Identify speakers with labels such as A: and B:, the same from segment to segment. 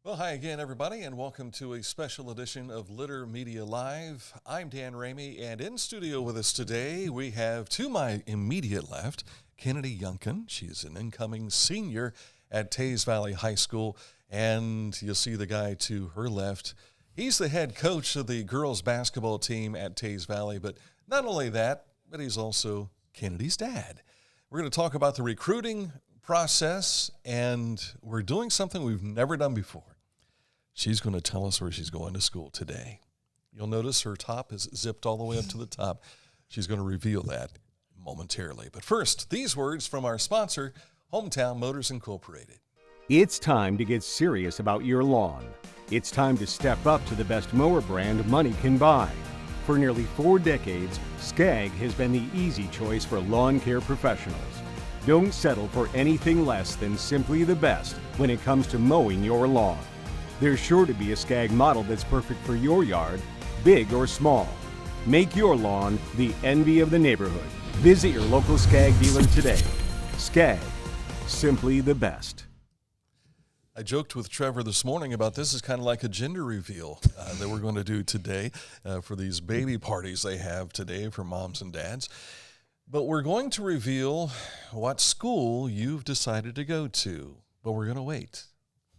A: Well, hi again, everybody, and welcome to a special edition of Litter Media Live. I'm Dan Ramey, and in studio with us today, we have to my immediate left, Kennedy Younkin. She is an incoming senior at Teays Valley High School, and you'll see the guy to her left. He's the head coach of the girls basketball team at Teays Valley, but not only that, but he's also Kennedy's dad. We're going to talk about the recruiting process, and we're doing something we've never done before. She's going to tell us where she's going to school today. You'll notice her top is zipped all the way up to the top. She's going to reveal that momentarily. But first, these words from our sponsor, Hometown Motors Incorporated.
B: It's time to get serious about your lawn. It's time to step up to the best mower brand money can buy. For nearly 4 decades, Skag has been the easy choice for lawn care professionals. Don't settle for anything less than simply the best when it comes to mowing your lawn. There's sure to be a Skag model that's perfect for your yard, big or small. Make your lawn the envy of the neighborhood. Visit your local Skag dealer today. Skag, simply the best.
A: I joked with Trevor this morning about this is kind of like a gender reveal that we're going to do today for these baby parties they have today for moms and dads. But we're going to reveal what school you've decided to go to, but we're going to wait.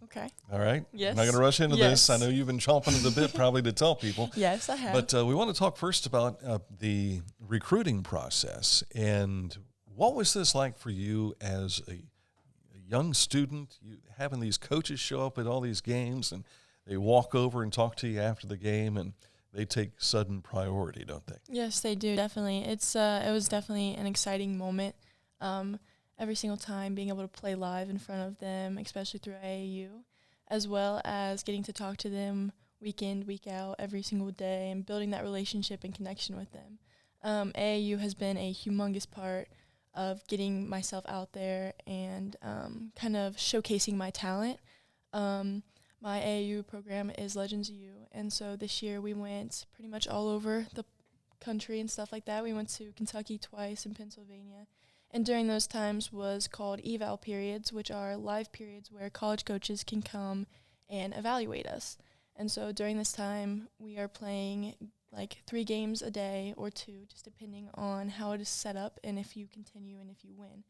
C: Okay.
A: All right?
C: Yes.
A: I'm not going to rush into
C: Yes.
A: this. I know you've been chomping at the bit probably to tell people.
C: Yes, I have.
A: But we want to talk first about the recruiting process. And what was this like for you as a young student, you having these coaches show up at all these games and they walk over and talk to you after the game and they take sudden priority, don't they?
C: Yes, they do, definitely. It was definitely an exciting moment. Every single time being able to play live in front of them, especially through AAU, as well as getting to talk to them week in, week out, every single day, and building that relationship and connection with them. AAU has been a humongous part of getting myself out there and kind of showcasing my talent. My AAU program is Legends U, and so this year we went pretty much all over the country and stuff like that. We went to Kentucky twice and Pennsylvania. And during those times was called eval periods, which are live periods where college coaches can come and evaluate us. And so during this time, we are playing like 3 games a day or 2, just depending on how it is set up and if you continue and if you win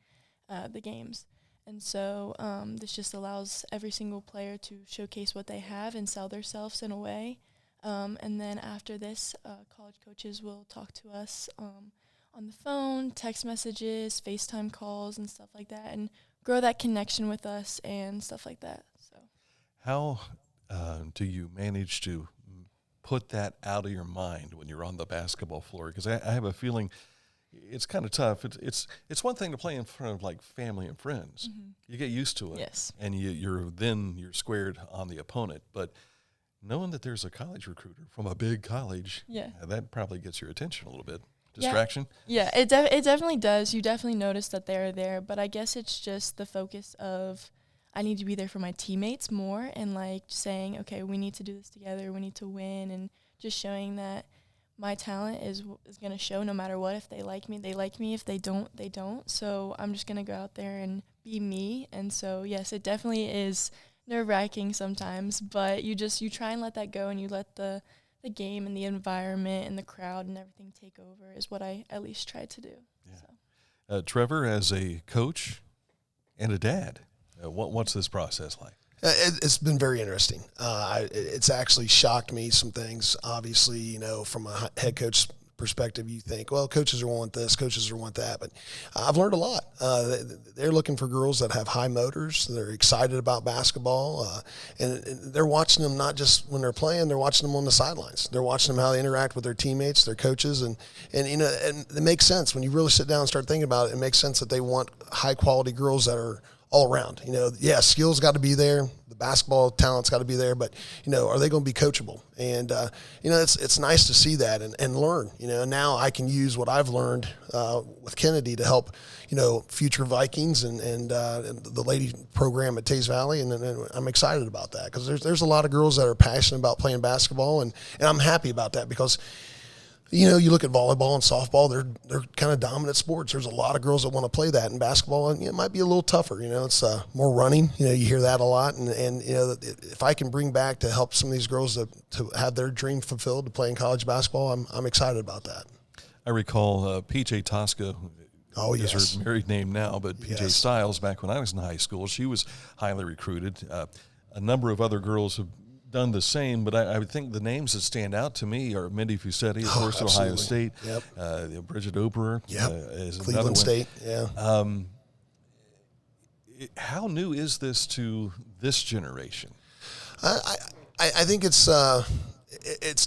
C: the games. And so this just allows every single player to showcase what they have and sell themselves in a way. And then after this, college coaches will talk to us on the phone, text messages, FaceTime calls, and stuff like that, and grow that connection with us and stuff like that. So,
A: How do you manage to put that out of your mind when you're on the basketball floor? Because I have a feeling it's kind of tough. It's one thing to play in front of like family and friends. Mm-hmm. You get used to it,
C: yes,
A: and you're squared on the opponent. But knowing that there's a college recruiter from a big college, that probably gets your attention a little bit. Distraction?
C: Yeah, it definitely does. You definitely notice that they're there, but I guess it's just the focus of I need to be there for my teammates more and like saying, okay, we need to do this together, we need to win, and just showing that my talent is going to show no matter what. If they like me, they like me. If they don't, they don't. So I'm just going to go out there and be me. And so, yes, it definitely is nerve-wracking sometimes, but you try and let that go and you let the game and the environment and the crowd and everything take over is what I at least try to do.
A: Yeah.
C: So.
A: Trevor, as a coach and a dad, what's this process like?
D: It's been very interesting. It's actually shocked me some things. Obviously, from a head coach perspective, you think, well, coaches will want this, coaches will want that. But I've learned a lot. They're looking for girls that have high motors. They're excited about basketball. And they're watching them not just when they're playing, they're watching them on the sidelines. They're watching them how they interact with their teammates, their coaches. And it makes sense. When you really sit down and start thinking about it, it makes sense that they want high-quality girls that are all around. Skills got to be there. The basketball talent's got to be there, but, are they going to be coachable? And, it's nice to see that and learn. Now I can use what I've learned with Kennedy to help, future Vikings and the lady program at Teays Valley, and I'm excited about that because there's a lot of girls that are passionate about playing basketball, and I'm happy about that because You look at volleyball and softball; they're kind of dominant sports. There's a lot of girls that want to play that. In basketball, and it might be a little tougher. It's more running. You hear that a lot. And if I can bring back to help some of these girls to have their dream fulfilled to play in college basketball, I'm excited about that.
A: I recall PJ Tosca.
D: Oh, yes.
A: Is her married name now, but PJ
D: Yes.
A: Styles, back when I was in high school, she was highly recruited. A number of other girls have done the same, but I would think the names that stand out to me are Mindy Fusetti, of course, at Ohio
D: absolutely.
A: State.
D: Yep.
A: Bridget Oberer is another
D: Cleveland
A: one.
D: State. Yeah.
A: How new is this to this generation?
D: I think it's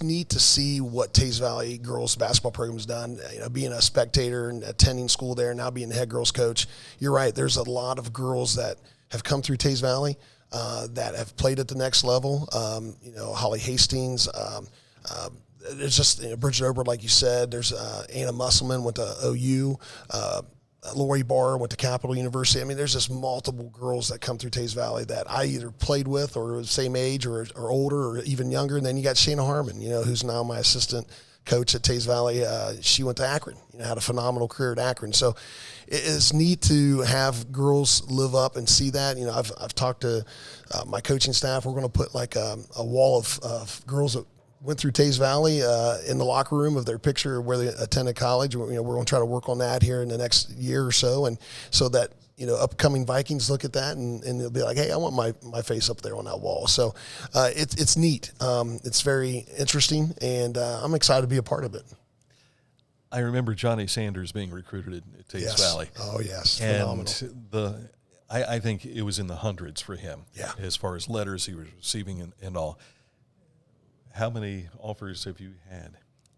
D: neat to see what Teays Valley girls basketball program has done. Being a spectator and attending school there, now being the head girls coach. You're right. There's a lot of girls that have come through Teays Valley that have played at the next level. Holly Hastings. There's just Bridget Ober, like you said. There's Anna Musselman went to OU. Lori Barr went to Capital University. I mean, there's just multiple girls that come through Teays Valley that I either played with or the same age or older or even younger. And then you got Shayna Harmon, who's now my assistant coach at Teays Valley. She went to Akron, had a phenomenal career at Akron. So it's neat to have girls live up and see that. I've talked to my coaching staff. We're going to put like a wall of girls that went through Teays Valley in the locker room of their picture where they attended college. We're going to try to work on that here in the next year or so, and so that upcoming Vikings look at that and they'll be like, hey, I want my face up there on that wall. So it's neat. It's very interesting, and I'm excited to be a part of it.
A: I remember Johnny Sanders being recruited at Teays Valley.
D: Oh, yes.
A: And
D: Phenomenal.
A: I think it was in the hundreds for him.
D: Yeah.
A: As far as letters he was receiving and all. How many offers have you had?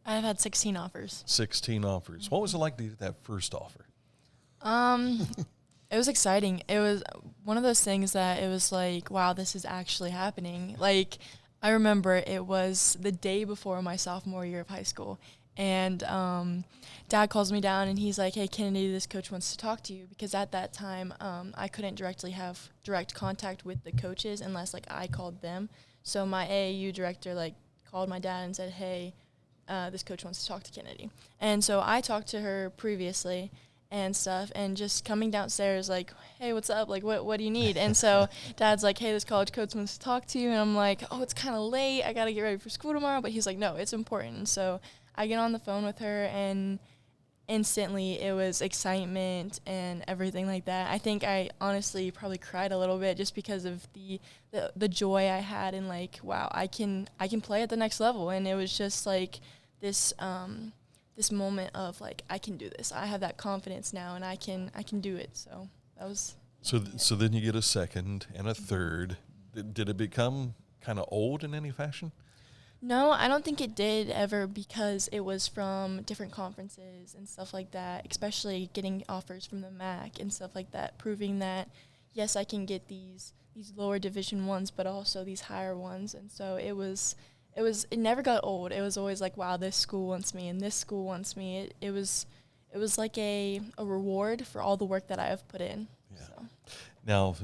C: I've had 16 offers.
A: 16 offers. What was it like to get that first offer?
C: It was exciting. It was one of those things that it was like, wow, this is actually happening. Like, I remember it was the day before my sophomore year of high school, and Dad calls me down, and he's like, hey, Kennedy, this coach wants to talk to you, because at that time I couldn't directly have direct contact with the coaches unless, like, I called them. So my AAU director, called my dad and said, hey, this coach wants to talk to Kennedy. And so I talked to her previously and stuff, and just coming downstairs like, hey, what's up? Like, what do you need? And so Dad's like, hey, this college coach wants to talk to you. And I'm like, oh, it's kind of late. I got to get ready for school tomorrow. But he's like, no, it's important. And so I get on the phone with her, and instantly it was excitement and everything like that. I think I honestly probably cried a little bit just because of the joy I had, and like, wow, I can play at the next level. And it was just like this this moment of like, I can do this. I have that confidence now, and I can do it. So that was
A: So then you get a second and a third. Did it become kind of old in any fashion?
C: No, I don't think it did ever, because it was from different conferences and stuff like that, especially getting offers from the MAC and stuff like that, proving that, yes, I can get these lower division ones, but also these higher ones. And so it never got old. It was always like, wow, this school wants me and this school wants me. It was like a reward for all the work that I have put in.
A: Yeah.
C: So.
A: Now,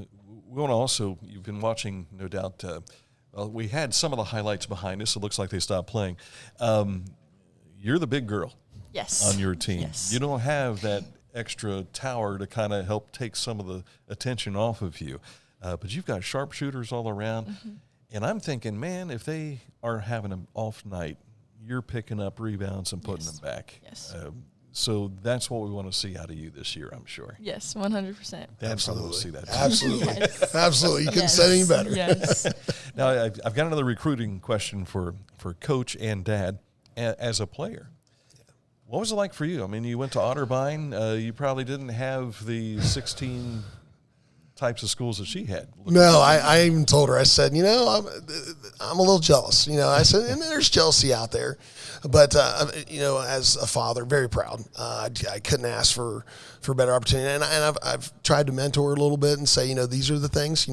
A: we want to also, you've been watching, no doubt, we had some of the highlights behind us. It looks like they stopped playing. You're the big girl
C: Yes.
A: on your team.
C: Yes.
A: You don't have that extra tower to kind of help take some of the attention off of you. But you've got sharpshooters all around.
C: Mm-hmm.
A: And I'm thinking, man, if they are having an off night, you're picking up rebounds and putting them back.
C: Yes.
A: So that's what we want to see out of you this year, I'm sure.
C: Yes, 100%.
A: That's what we'll see that.
D: Absolutely.
C: Yes.
D: Absolutely. You couldn't
C: Yes.
D: say any better.
C: Yes.
A: Now, I've got another recruiting question for Coach and Dad as a player. What was it like for you? I mean, you went to Otterbein. You probably didn't have the 16 types of schools that she had.
D: No, I even told her, I said, I'm a little jealous. I said, and there's jealousy out there. But, as a father, very proud. I couldn't ask for a better opportunity. And I've tried to mentor her a little bit and say, these are the things,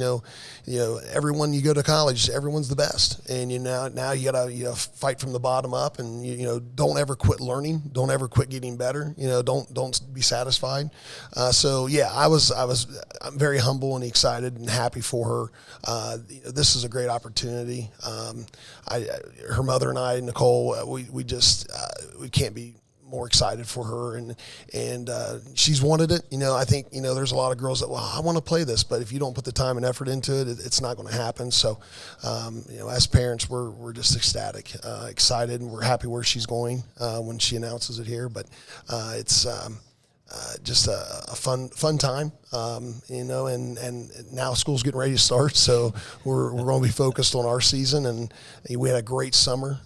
D: everyone you go to college, everyone's the best. And, now you got to fight from the bottom up, and, don't ever quit learning. Don't ever quit getting better. Don't be satisfied. I'm very humble humble and excited and happy for her. This is a great opportunity. Her mother and I, Nicole, we can't be more excited for her, and she's wanted it. I think there's a lot of girls that, well, I want to play this, but if you don't put the time and effort into it, it's not going to happen. So as parents, we're just ecstatic, excited, and we're happy where she's going when she announces it here. But it's just a fun time, and now school's getting ready to start, so we're going to be focused on our season. And we had a great summer.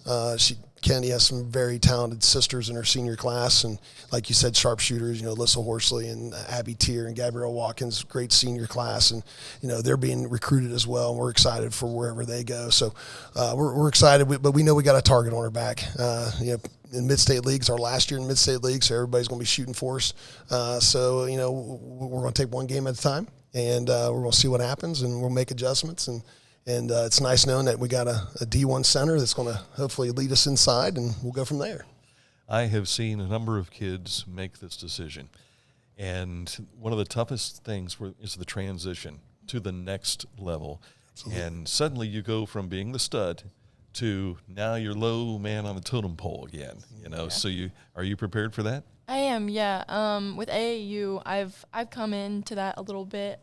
D: Kennedy has some very talented sisters in her senior class, and like you said, sharpshooters, Alyssa Horsley and Abby Tier and Gabrielle Watkins, great senior class, and they're being recruited as well, and we're excited for wherever they go. So we're excited, but we know we got a target on our back. In mid-state leagues, our last year in mid-state leagues, so everybody's going to be shooting for us. So we're going to take one game at a time, and we're going to see what happens, and we'll make adjustments. And it's nice knowing that we got a D1 center that's going to hopefully lead us inside, and we'll go from there.
A: I have seen a number of kids make this decision, and one of the toughest things is the transition to the next level. Absolutely. And suddenly you go from being the stud to now you're low man on the totem pole again. Yeah. So are you prepared for that?
C: I am, yeah. With AAU, I've come into that a little bit.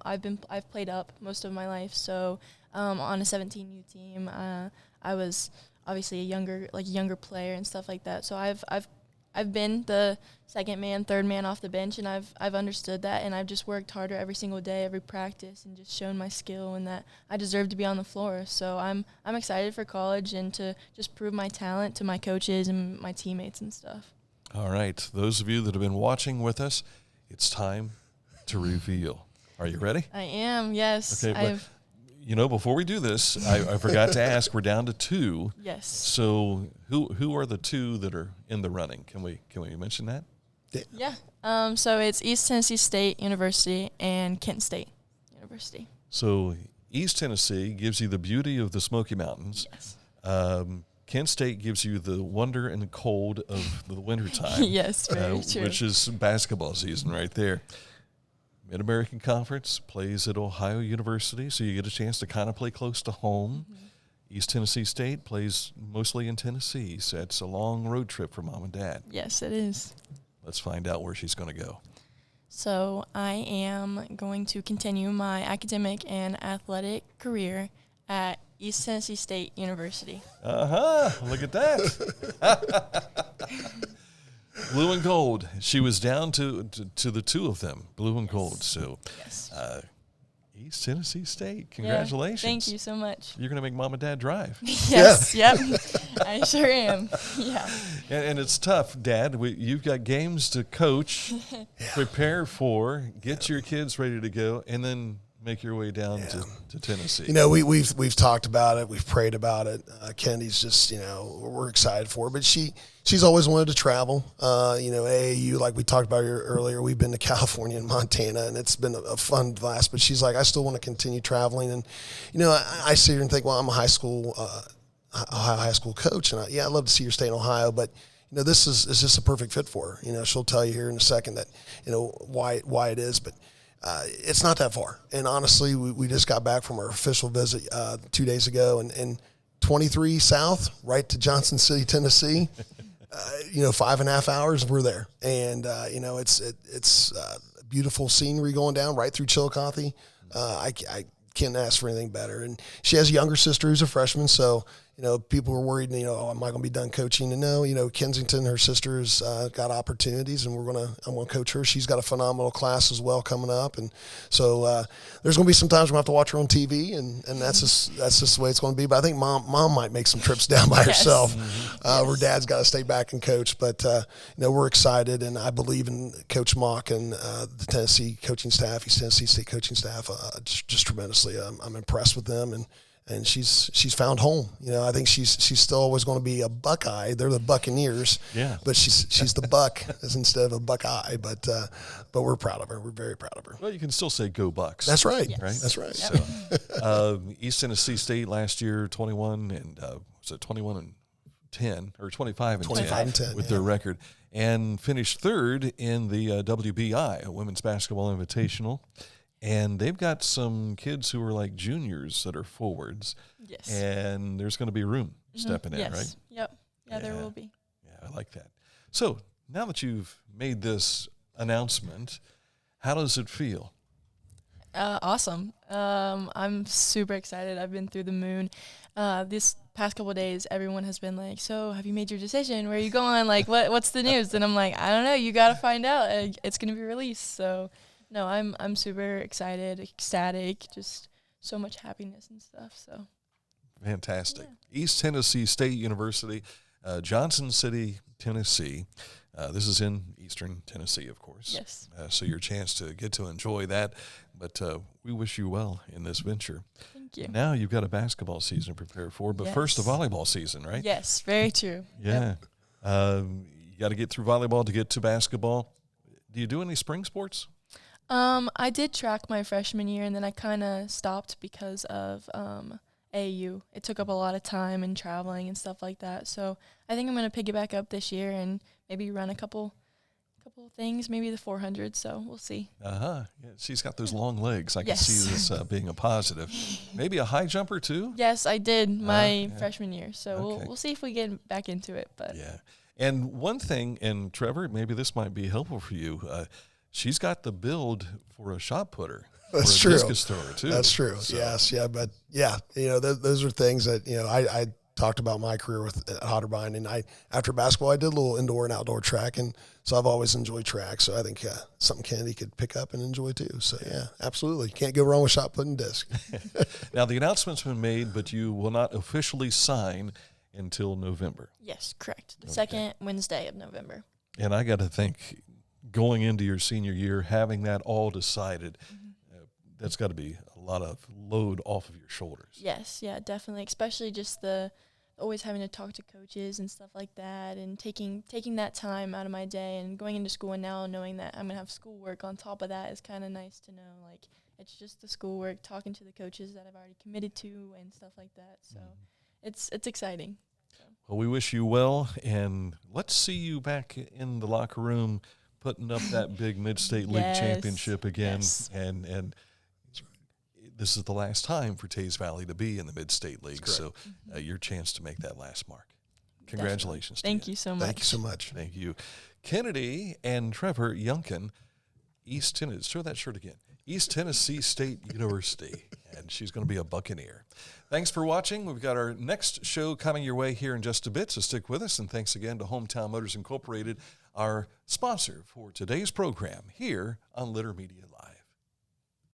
C: I've played up most of my life, so on a 17U team, I was obviously a younger player and stuff like that. So I've been the second man, third man off the bench, and I've understood that, and I've just worked harder every single day, every practice, and just shown my skill and that I deserve to be on the floor. So I'm excited for college and to just prove my talent to my coaches and my teammates and stuff.
A: All right, those of you that have been watching with us, it's time to reveal. Are you ready?
C: I am, yes.
A: Okay, but before we do this, I forgot to ask. We're down to 2.
C: Yes.
A: So who are the 2 that are in the running? Can we mention that?
C: Yeah. So it's East Tennessee State University and Kent State University.
A: So East Tennessee gives you the beauty of the Smoky Mountains.
C: Yes.
A: Kent State gives you the wonder and the cold of the wintertime.
C: Yes, very true.
A: Which is basketball season right there. Mid-American Conference plays at Ohio University, so you get a chance to kind of play close to home. Mm-hmm. East Tennessee State plays mostly in Tennessee, so it's a long road trip for Mom and Dad.
C: Yes, it is.
A: Let's find out where she's going to go.
C: So I am going to continue my academic and athletic career at East Tennessee State University.
A: Look at that. Blue and gold. She was down to the 2 of them, blue and gold. So,
C: yes.
A: East Tennessee State, congratulations.
C: Yeah, thank you so much.
A: You're going to make Mom and Dad drive.
C: Yes, yep. I sure am. Yeah.
A: And it's tough, Dad. You've got games to coach, prepare for, get your kids ready to go, and then make your way down to Tennessee.
D: We've talked about it. We've prayed about it. Kennedy's just, we're excited for her. But she's always wanted to travel. AAU, like we talked about earlier, we've been to California and Montana, and it's been a fun blast. But she's like, I still want to continue traveling. And, I sit here and think, well, I'm a high school coach. And I'd love to see her stay in Ohio. But, this is just a perfect fit for her. She'll tell you here in a second that, why it is. But it's not that far. And honestly, we just got back from our official visit 2 days ago, and 23 south, right to Johnson City, Tennessee. 5.5 hours, we're there. And, it's beautiful scenery going down right through Chillicothe. I can't ask for anything better. And she has a younger sister who's a freshman, so people were worried, am I going to be done coaching? And no, Kensington, her sister's got opportunities, and I'm going to coach her. She's got a phenomenal class as well coming up. And so there's going to be some times we're going to have to watch her on TV, and that's just the way it's going to be. But I think mom might make some trips down by herself.
C: Mm-hmm.
D: Her dad's got to stay back and coach. But, we're excited, and I believe in Coach Mock and the Tennessee coaching staff, East Tennessee State coaching staff, just tremendously. I'm impressed with them, and she's found home. I think she's still always going to be a Buckeye. They're the Buccaneers, but she's the Buck instead of a Buckeye. But we're proud of her. We're very proud of her.
A: Well, you can still say "Go Bucks."
D: That's right.
C: Yes.
A: Right.
D: That's right.
A: So, East Tennessee State last year 21 and was it 21 10 or 25 and
D: 25 and 10
A: with their record, and finished third in the WBI, a Women's Basketball Invitational. And they've got some kids who are like juniors that are forwards.
C: Yes.
A: And there's going to be room stepping in,
C: yes.
A: right?
C: Yep. Yeah, there will be.
A: Yeah, I like that. So now that you've made this announcement, how does it feel?
C: Awesome. I'm super excited. I've been through the moon. This past couple of days, everyone has been like, "So, have you made your decision? Where are you going? Like, what's the news?" And I'm like, "I don't know. You got to find out. It's going to be released." So, no, I'm super excited, ecstatic, just so much happiness and stuff. So,
A: fantastic. Yeah. East Tennessee State University, Johnson City, Tennessee. This is in Eastern Tennessee, of course.
C: Yes.
A: So your chance to get to enjoy that. But we wish you well in this venture.
C: Thank you.
A: Now you've got a basketball season to prepare for, but first a volleyball season, right?
C: Yes, very true.
A: Yeah. Yep. You got to get through volleyball to get to basketball. Do you do any spring sports?
C: I did track my freshman year, and then I kind of stopped because of AAU. It took up a lot of time and traveling and stuff like that. So I think I'm going to pick it back up this year and maybe run a couple things, maybe the 400. So we'll see.
A: Yeah, she's got those long legs. I can
C: Yes.
A: see this being a positive. Maybe a high jumper too?
C: Yes, I did my freshman year. So
A: Okay.
C: we'll see if we get back into it. But
A: Yeah. And one thing, and Trevor, maybe this might be helpful for you. She's got the build for a shot putter.
D: That's
A: or a
D: true.
A: Discus thrower too.
D: That's true.
A: So,
D: Yes. Yeah. But yeah, those are things that, I talked about my career with at Otterbein, and after basketball, I did a little indoor and outdoor track. And so I've always enjoyed track. So I think something Kennedy could pick up and enjoy too. So yeah, absolutely. Can't go wrong with shot put and disc.
A: Now the announcement's been made, but you will not officially sign until November.
C: yes, correct. The second Wednesday of November.
A: And I got to think, going into your senior year, having that all decided, that's got to be a lot of load off of your shoulders.
C: Yes, yeah, definitely. Especially just the always having to talk to coaches and stuff like that, and taking that time out of my day and going into school, and now knowing that I'm gonna have schoolwork on top of that is kind of nice to know. Like, it's just the schoolwork, talking to the coaches that I've already committed to and stuff like that. So it's exciting. So.
A: Well, we wish you well, and let's see you back in the locker room putting up that big Mid-State League championship again.
C: Yes.
A: And this is the last time for Teays Valley to be in the Mid-State League, so your chance to make that last mark. Congratulations.
C: Thank you so much.
D: Thank you so much.
A: Thank you. Kennedy and Trevor Younkin, East Tennessee. Show that shirt again. East Tennessee State University, and she's going to be a Buccaneer. Thanks for watching. We've got our next show coming your way here in just a bit, so stick with us. And thanks again to Hometown Motors Incorporated, our sponsor for today's program here on Litter Media Live.